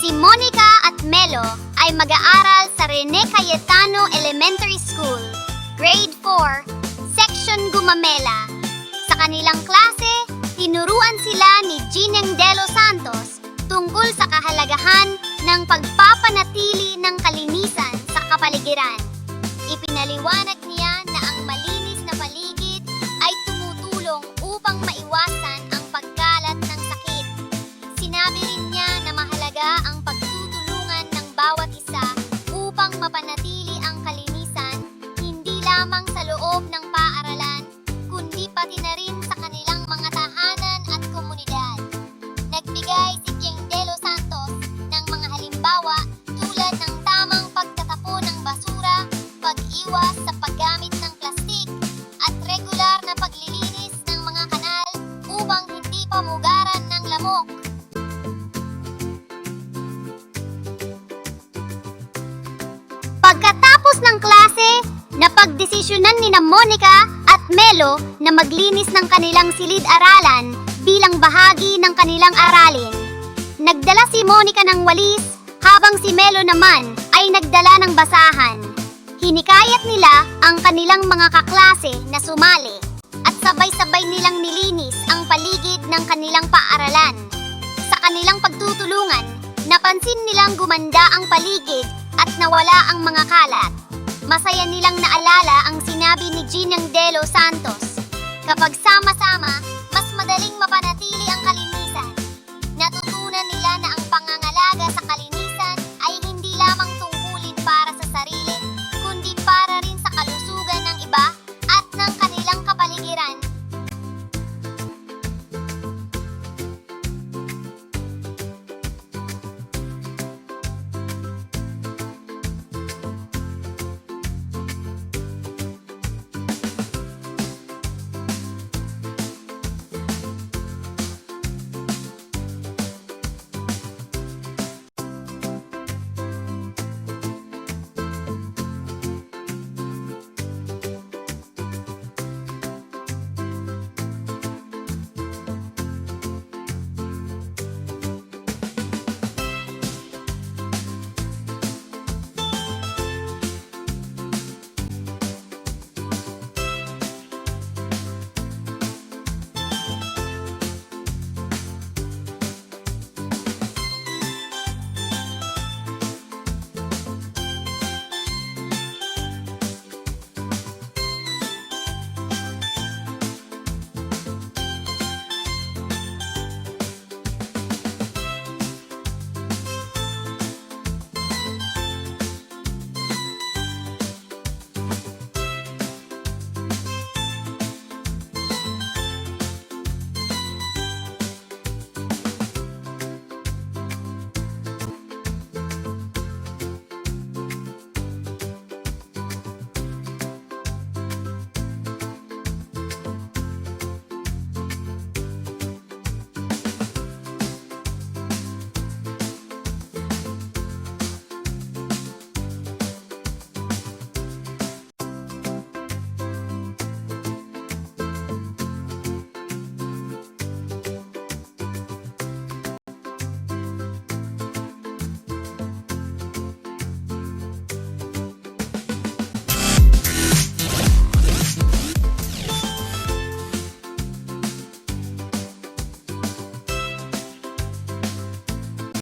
Si Monica at Melo ay mag-aaral sa Rene Cayetano Elementary School, Grade 4, Section Gumamela. Sa kanilang klase, tinuruan sila ni Gineng De Los Santos tungkol sa kahalagahan ng pagpapanatili ng kalinisan sa kapaligiran. Ipinaliwanag niya na ang malinis na paligid ay tumutulong upang maiwasan ang pagkalat ng sakit. Sinabi rin niya na mahalaga ang pagtutulungan ng bawat isa upang mapanatili ang kalinisan, hindi lamang sa loob ng paaralan, kundi pati na rin sa kanilang mga tahanan at komunidad. Nagbigay si King De Los Santos ng mga halimbawa tulad ng tamang pagtatapon ng basura, pag-iwas sa paggamit ng plastik, at regular na paglilinis ng mga kanal upang hindi pamugaran ng lamok. Pagkatapos ng klase, napagdesisyonan ni Monica at Melo na maglinis ng kanilang silid-aralan bilang bahagi ng kanilang aralin. Nagdala si Monica ng walis habang si Melo naman ay nagdala ng basahan. Hinikayat nila ang kanilang mga kaklase na sumali at sabay-sabay nilang nilinis ang paligid ng kanilang paaralan. Sa kanilang pagtutulungan, napansin nilang gumanda ang paligid at nawala ang mga kalat. Masaya nilang naalala ang sinabi ni Gineng De Los Santos, "Kapag sama-sama,